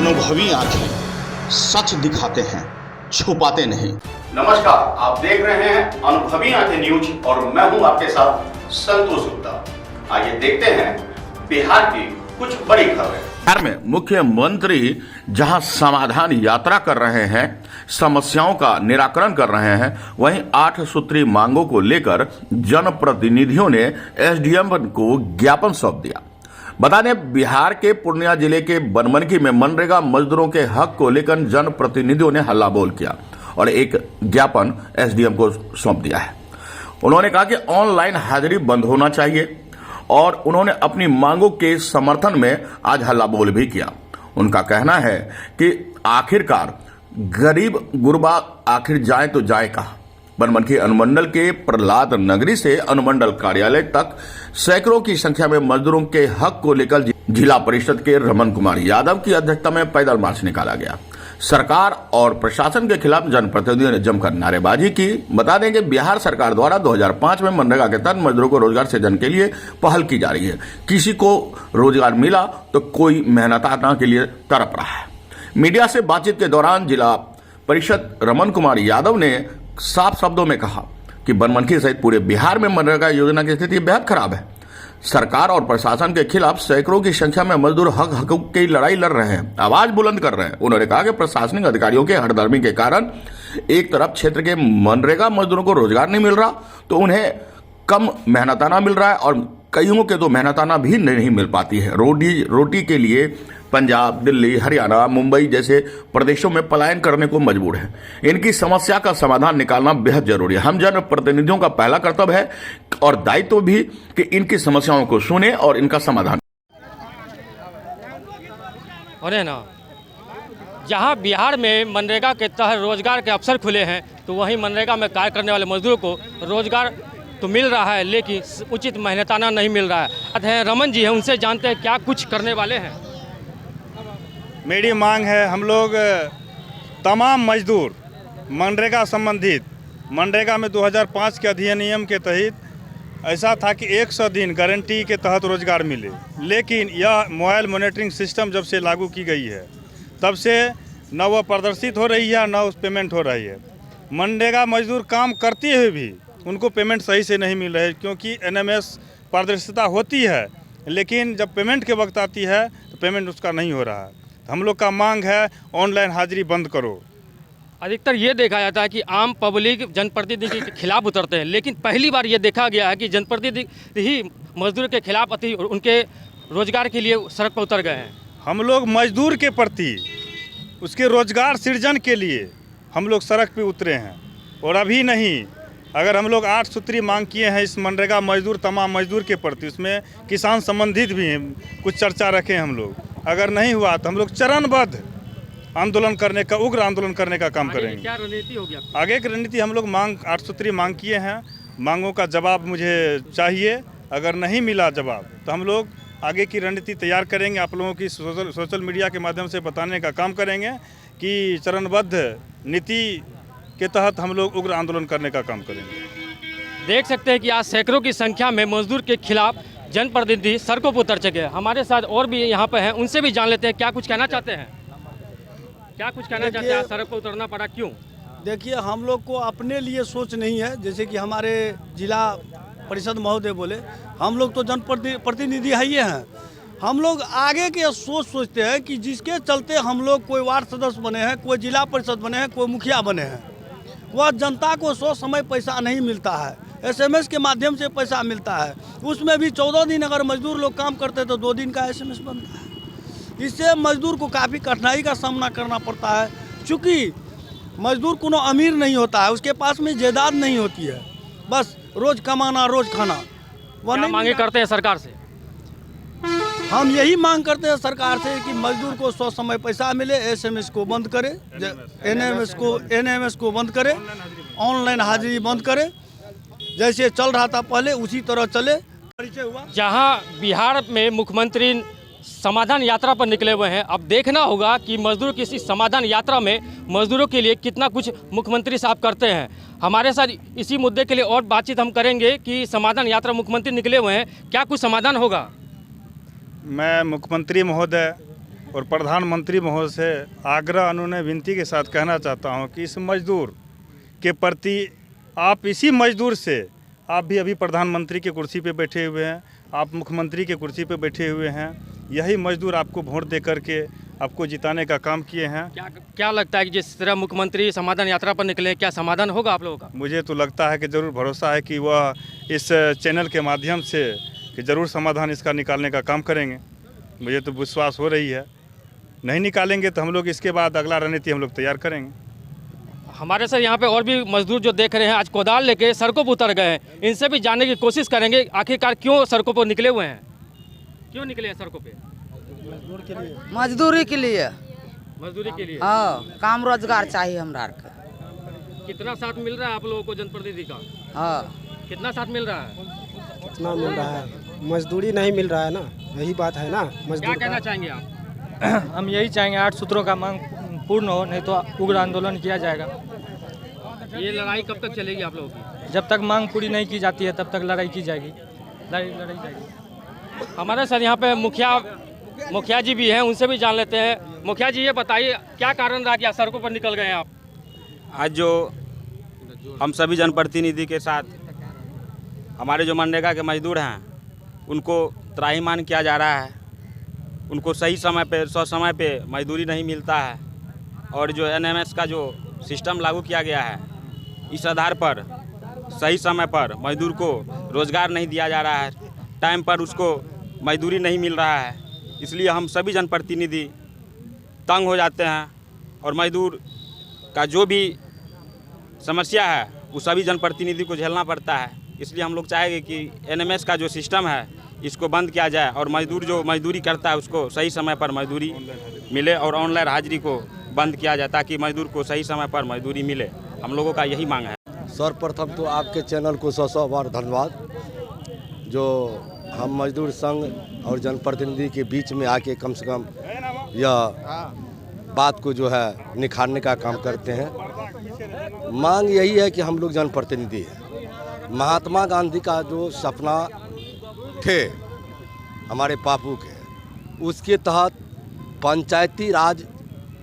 अनुभवी आंखें सच दिखाते हैं, छुपाते नहीं। नमस्कार, आप देख रहे हैं अनुभवी आंखें न्यूज और मैं हूं आपके साथ संतोष गुप्ता। आइए देखते हैं बिहार की कुछ बड़ी खबरें। बिहार में मुख्यमंत्री जहां समाधान यात्रा कर रहे हैं, समस्याओं का निराकरण कर रहे हैं, वहीं 8 सूत्री मांगों को लेकर जनप्रतिनिधियों ने एसडीएम को ज्ञापन सौंप दिया। बता दें, बिहार के पूर्णिया जिले के बनमनखी में मनरेगा मजदूरों के हक को लेकर जनप्रतिनिधियों ने हल्ला बोल किया और एक ज्ञापन एसडीएम को सौंप दिया है। उन्होंने कहा कि ऑनलाइन हाजिरी बंद होना चाहिए और उन्होंने अपनी मांगों के समर्थन में आज हल्ला बोल भी किया। उनका कहना है कि आखिरकार गरीब गुरबा आखिर जाए तो जाए कहां। बनमनखी अनुमंडल के प्रहलाद नगरी से अनुमंडल कार्यालय तक सैकड़ों की संख्या में मजदूरों के हक को लेकर जिला परिषद के रमन कुमार यादव की अध्यक्षता में पैदल मार्च निकाला गया। सरकार और प्रशासन के खिलाफ जनप्रतिनिधियों ने जमकर नारेबाजी की। बता दें कि बिहार सरकार द्वारा 2005 में मनरेगा के तहत मजदूरों को रोजगार सृजन के लिए पहल की जा रही है। किसी को रोजगार मिला तो कोई मेहनताना के लिए तड़प रहा है। मीडिया से बातचीत के दौरान जिला परिषद रमन कुमार यादव ने साफ शब्दों में कहा कि बनमनखी सहित पूरे बिहार में मनरेगा योजना की स्थिति बेहद खराब है। सरकार और प्रशासन के खिलाफ सैकड़ों की संख्या में मजदूर हकूक की लड़ाई लड़ रहे हैं, आवाज बुलंद कर रहे हैं। उन्होंने कहा कि प्रशासनिक अधिकारियों के हठधर्मी के कारण एक तरफ क्षेत्र के मनरेगा मजदूरों को रोजगार नहीं मिल रहा तो उन्हें कम मेहनताना मिल रहा है और कईयों के तो मेहनताना भी नहीं मिल पाती है। रोटी के लिए पंजाब, दिल्ली, हरियाणा, मुंबई जैसे प्रदेशों में पलायन करने को मजबूर है। इनकी समस्या का समाधान निकालना बेहद जरूरी है। हम जनप्रतिनिधियों का पहला कर्तव्य है और दायित्व भी कि इनकी समस्याओं को सुने और इनका समाधान होने ना। जहां बिहार में मनरेगा के तहत रोजगार के अवसर खुले हैं तो वहीं मनरेगा में कार्य करने वाले मजदूरों को रोजगार तो मिल रहा है लेकिन उचित मेहनताना नहीं मिल रहा है। रमन जी हैं, उनसे जानते हैं क्या कुछ करने वाले हैं। मेरी मांग है, हम लोग तमाम मजदूर मनरेगा संबंधित मनरेगा में 2005 के अधिनियम के तहत ऐसा था कि 100 दिन गारंटी के तहत रोजगार मिले, लेकिन यह मोबाइल मॉनिटरिंग सिस्टम जब से लागू की गई है तब से न वह प्रदर्शित हो रही है न उस पेमेंट हो रही है। मनरेगा मजदूर काम करते हुए भी उनको पेमेंट सही से नहीं मिल रही है, क्योंकि एनएमएस पारदर्शिता होती है लेकिन जब पेमेंट के वक्त आती है तो पेमेंट उसका नहीं हो रहा है। हम लोग का मांग है ऑनलाइन हाजिरी बंद करो। अधिकतर ये देखा जाता है कि आम पब्लिक जनप्रतिनिधि के खिलाफ उतरते हैं, लेकिन पहली बार ये देखा गया है कि जनप्रतिनिधि ही मजदूर के खिलाफ उनके रोजगार के लिए सड़क पर उतर गए हैं। हम लोग मजदूर के प्रति उसके रोजगार सृजन के लिए हम लोग सड़क पे उतरे हैं और अभी नहीं। अगर हम लोग 8 सूत्री मांग किए हैं इस मनरेगा मजदूर तमाम मजदूर के प्रति, उसमें किसान संबंधित भी कुछ चर्चा रखें हम लोग। अगर नहीं हुआ तो हम लोग चरणबद्ध आंदोलन करने का, उग्र आंदोलन करने का काम करेंगे। क्या रणनीति होगी आपकी? आगे की रणनीति हम लोग 8 सूत्री मांग किए हैं, मांगों का जवाब मुझे चाहिए। अगर नहीं मिला जवाब तो हम लोग आगे की रणनीति तैयार करेंगे। आप लोगों की सोशल मीडिया के माध्यम से बताने का काम करेंगे कि चरणबद्ध नीति के तहत हम लोग उग्र आंदोलन करने का काम करेंगे। देख सकते हैं कि आज सैकड़ों की संख्या में मजदूर के खिलाफ जनप्रतिनिधि सड़कों पर उतर चुके हैं। हमारे साथ और भी यहाँ पे हैं, उनसे भी जान लेते हैं क्या कुछ कहना चाहते हैं। क्या कुछ कहना चाहते हैं, सड़क पर उतरना पड़ा क्यों? देखिए, हम लोग को अपने लिए सोच नहीं है। जैसे कि हमारे जिला परिषद महोदय बोले, हम लोग तो जनप्रतिनिधि है ही हैं। हम लोग आगे के सोचते हैं कि जिसके चलते हम लोग कोई वार्ड सदस्य बने हैं, कोई जिला परिषद बने हैं, कोई मुखिया बने हैं, वह जनता को सो समय पैसा नहीं मिलता है, एसएमएस के माध्यम से पैसा मिलता है। उसमें भी 14 दिन अगर मजदूर लोग काम करते तो 2 दिन का एसएमएस बनता है। इससे मजदूर को काफ़ी कठिनाई का सामना करना पड़ता है। चूँकि मजदूर कोनो अमीर नहीं होता है, उसके पास में जायदाद नहीं होती है, बस रोज़ कमाना रोज़ खाना। वह नहीं मांगे करते हैं सरकार से। हम यही मांग करते हैं सरकार से कि मजदूर को सो समय पैसा मिले, एसएमएस को बंद करे, एनएमएस को बंद करे, ऑनलाइन हाजिरी बंद करे। जैसे चल रहा था पहले उसी तरह चले। परिचय हुआ जहां बिहार में मुख्यमंत्री समाधान यात्रा पर निकले हुए हैं, अब देखना होगा कि मजदूर की इसी समाधान यात्रा में मजदूरों के लिए कितना कुछ मुख्यमंत्री साहब करते हैं। हमारे साथ इसी मुद्दे के लिए और बातचीत हम करेंगे कि समाधान यात्रा मुख्यमंत्री निकले हुए हैं, क्या कुछ समाधान होगा। मैं मुख्यमंत्री महोदय और प्रधानमंत्री महोदय से आग्रह अनुनय विनती के साथ कहना चाहता हूं कि इस मजदूर के प्रति आप इसी मजदूर से, आप भी अभी प्रधानमंत्री के कुर्सी पे बैठे हुए हैं, आप मुख्यमंत्री के कुर्सी पे बैठे हुए हैं, यही मजदूर आपको वोट दे करके आपको जिताने का काम किए हैं। क्या लगता है कि जिस तरह मुख्यमंत्री समाधान यात्रा पर निकले, क्या समाधान होगा आप लोगों का? मुझे तो लगता है कि ज़रूर भरोसा है कि वह इस चैनल के माध्यम से कि ज़रूर समाधान इसका निकालने का काम करेंगे। मुझे तो विश्वास हो रही है, नहीं निकालेंगे तो हम लोग इसके बाद अगला रणनीति हम लोग तैयार करेंगे। हमारे सर यहाँ पे और भी मजदूर जो देख रहे हैं आज कोदाल लेके सड़कों पर उतर गए हैं, इनसे भी जानने की कोशिश करेंगे आखिरकार क्यों सड़कों पर निकले हुए हैं, क्यों निकले हैं सड़कों पे? मजदूरी के लिए। मजदूरी के लिए? हाँ, काम रोजगार चाहिए हमरा के। कितना साथ मिल रहा है आप लोगों को जनप्रतिनिधि का? हाँ, कितना साथ मिल रहा है? कितना मिल रहा है? मजदूरी नहीं मिल रहा है ना, यही बात है ना। क्या मजदूर कहना चाहेंगे आप? हम यही चाहेंगे 8 सूत्रों का मांग पूर्ण हो, नहीं तो उग्र आंदोलन किया जाएगा। ये लड़ाई कब तक चलेगी आप लोगों की? जब तक मांग पूरी नहीं की जाती है तब तक लड़ाई की जाएगी, लड़ाई जाएगी। हमारे सर यहाँ पे मुखिया जी भी हैं, उनसे भी जान लेते हैं। मुखिया जी ये बताइए क्या कारण रहा कि आप सड़कों पर निकल गए हैं आप? आज जो हम सभी जनप्रतिनिधि के साथ हमारे जो मनरेगा के मजदूर हैं उनको त्राहिमाम किया जा रहा है, उनको सही समय पे समय पे मजदूरी नहीं मिलता है, और जो NMS का जो सिस्टम लागू किया गया है इस आधार पर सही समय पर मजदूर को रोज़गार नहीं दिया जा रहा है, टाइम पर उसको मजदूरी नहीं मिल रहा है, इसलिए हम सभी जनप्रतिनिधि तंग हो जाते हैं और मजदूर का जो भी समस्या है वो सभी जनप्रतिनिधि को झेलना पड़ता है। इसलिए हम लोग चाहेंगे कि NMS का जो सिस्टम है इसको बंद किया जाए और मजदूर जो मजदूरी करता है उसको सही समय पर मजदूरी मिले और ऑनलाइन हाजिरी को बंद किया जाए ताकि मजदूर को सही समय पर मजदूरी मिले। हम लोगों का यही मांग है। सर्वप्रथम तो आपके चैनल को 100 बार धन्यवाद, जो हम मजदूर संघ और जनप्रतिनिधि के बीच में आके कम से कम यह बात को जो है निखारने का काम करते हैं। मांग यही है कि हम लोग जनप्रतिनिधि हैं। महात्मा गांधी का जो सपना थे हमारे बापू के, उसके तहत पंचायती राज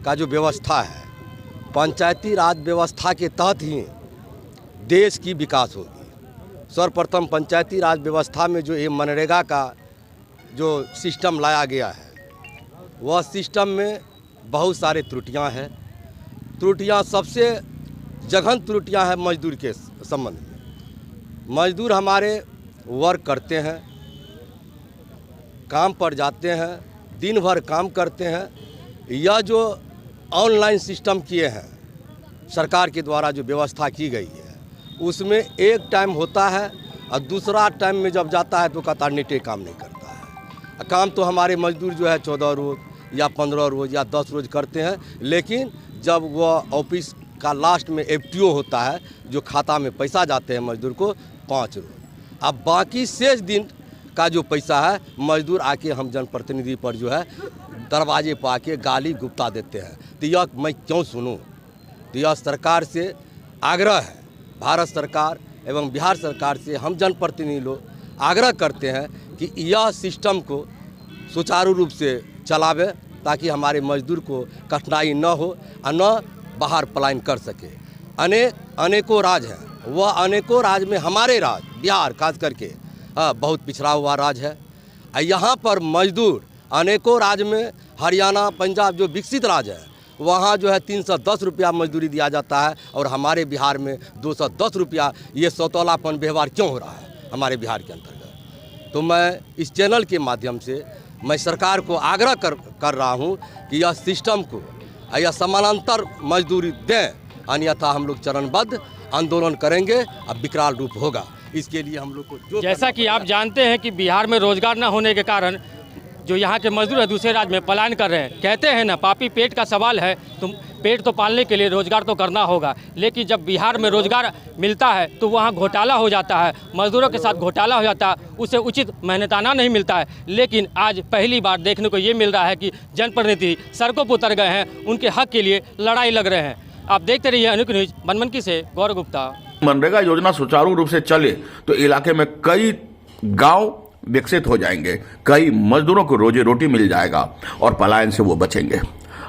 का जो व्यवस्था है, पंचायती राज व्यवस्था के तहत ही देश की विकास होगी। सर्वप्रथम पंचायती राज व्यवस्था में जो ये मनरेगा का जो सिस्टम लाया गया है वह सिस्टम में बहुत सारे त्रुटियां हैं। त्रुटियां सबसे जघन त्रुटियां हैं मजदूर के संबंध में। मजदूर हमारे वर्क करते हैं, काम पर जाते हैं, दिन भर काम करते हैं। यह जो ऑनलाइन सिस्टम किए हैं, सरकार के द्वारा जो व्यवस्था की गई है, उसमें एक टाइम होता है और दूसरा टाइम में जब जाता है तो कहता नेटे काम नहीं करता है। काम तो हमारे मजदूर जो है 14 रोज़ या 15 रोज़ या 10 रोज़ करते हैं, लेकिन जब वह ऑफिस का लास्ट में FTO होता है, जो खाता में पैसा जाते हैं मजदूर को 5 रोज़। अब बाकी शेष दिन का जो पैसा है मजदूर आके हम जनप्रतिनिधि पर जो है दरवाजे पर आके गाली गुप्ता देते हैं। तो यह मैं क्यों सुनूं? तो यह सरकार से आग्रह है, भारत सरकार एवं बिहार सरकार से हम जनप्रतिनिधि लोग आग्रह करते हैं कि यह सिस्टम को सुचारू रूप से चलावे ताकि हमारे मजदूर को कठिनाई न हो और न बाहर पलायन कर सके। अनेकों राज्य हैं, वह अनेकों राज्य में हमारे राज्य बिहार खास करके बहुत पिछड़ा हुआ राज्य है। यहाँ पर मजदूर अनेकों राज्य में, हरियाणा पंजाब जो विकसित राज्य है वहाँ जो है 310 रुपया मजदूरी दिया जाता है और हमारे बिहार में 210 रुपया। ये सौतौलापन व्यवहार क्यों हो रहा है हमारे बिहार के अंतर्गत? तो मैं इस चैनल के माध्यम से मैं सरकार को आग्रह कर रहा हूँ कि यह सिस्टम को यह समानांतर मजदूरी दें, अन्यथा हम लोग चरणबद्ध आंदोलन करेंगे और विकराल रूप होगा। इसके लिए हम लोग को जो जैसा कि आप जानते हैं कि बिहार में रोजगार न होने के कारण जो यहाँ के मजदूर है दूसरे राज्य में पलायन कर रहे हैं। कहते हैं ना, पापी पेट का सवाल है, तो पेट तो पालने के लिए रोजगार तो करना होगा, लेकिन जब बिहार में रोजगार मिलता है तो वहाँ घोटाला हो जाता है, मजदूरों के साथ घोटाला हो जाता है, उसे उचित मेहनताना नहीं मिलता है। लेकिन आज पहली बार देखने को ये मिल रहा है कि जनप्रतिनिधि सड़कों पर उतर गए हैं, उनके हक के लिए लड़ाई लग रहे हैं। आप देखते रहिए अनुक न्यूज, बनमनकी से गौरव गुप्ता। मनरेगा योजना सुचारू रूप से चले तो इलाके में कई गांव विकसित हो जाएंगे, कई मजदूरों को रोजी रोटी मिल जाएगा और पलायन से वो बचेंगे।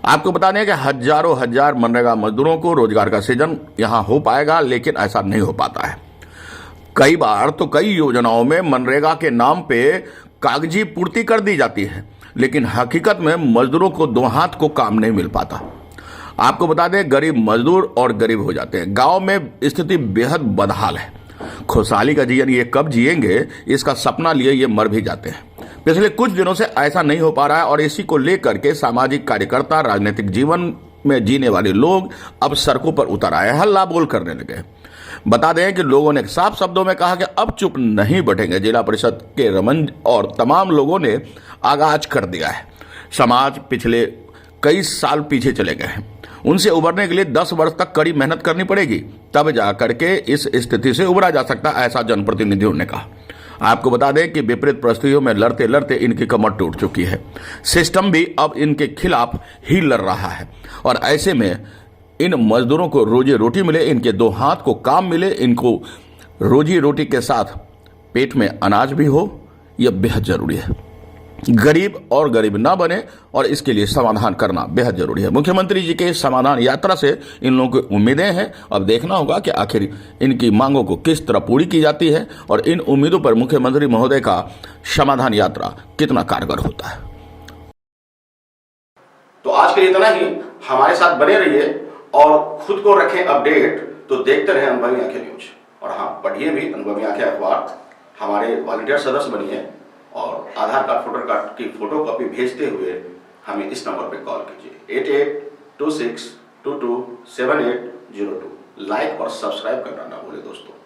आपको बता दें कि हजारों हजार मनरेगा मजदूरों को रोजगार का सृजन यहां हो पाएगा, लेकिन ऐसा नहीं हो पाता है। कई बार तो कई योजनाओं में मनरेगा के नाम पे कागजी पूर्ति कर दी जाती है, लेकिन हकीकत में मजदूरों को दो हाथ को काम नहीं मिल पाता। आपको बता दें, गरीब मजदूर और गरीब हो जाते हैं। गांव में स्थिति बेहद बदहाल है। खुशहाली का जीवन ये कब जिएंगे, इसका सपना लिए ये मर भी जाते हैं। पिछले कुछ दिनों से ऐसा नहीं हो पा रहा है और इसी को लेकर के सामाजिक कार्यकर्ता, राजनीतिक जीवन में जीने वाले लोग अब सड़कों पर उतर आए, हल्ला बोल करने लगे। बता दें कि लोगों ने साफ शब्दों में कहा कि अब चुप नहीं बैठेंगे। जिला परिषद के रमन और तमाम लोगों ने आगाज कर दिया है। समाज पिछले कई साल पीछे चले गए हैं। उनसे उबरने के लिए 10 वर्ष तक कड़ी मेहनत करनी पड़ेगी, तब जाकर के इस स्थिति से उबरा जा सकता, ऐसा जनप्रतिनिधियों ने कहा। आपको बता दें कि विपरीत परिस्थितियों में लड़ते लड़ते इनकी कमर टूट चुकी है। सिस्टम भी अब इनके खिलाफ ही लड़ रहा है और ऐसे में इन मजदूरों को रोजी रोटी मिले, इनके दो हाथ को काम मिले, इनको रोजी रोटी के साथ पेट में अनाज भी हो, यह बेहद जरूरी है। गरीब और गरीब ना बने और इसके लिए समाधान करना बेहद जरूरी है। मुख्यमंत्री जी के समाधान यात्रा से इन लोगों की उम्मीदें हैं। अब देखना होगा कि आखिर इनकी मांगों को किस तरह पूरी की जाती है और इन उम्मीदों पर मुख्यमंत्री महोदय का समाधान यात्रा कितना कारगर होता है। तो आज के लिए इतना ही। हमारे साथ बने रहिए और खुद को रखें अपडेट। तो देखते रहे अनुभवी आंखें न्यूज और हाँ, पढ़िए भी अनुभवी आंखें अखबार। हमारे वॉलंटियर सदस्य बनिए और आधार कार्ड, वोटर कार्ड की फोटो कॉपी भेजते हुए हमें इस नंबर पे कॉल कीजिए 8826227802। लाइक और सब्सक्राइब करना ना भूले दोस्तों।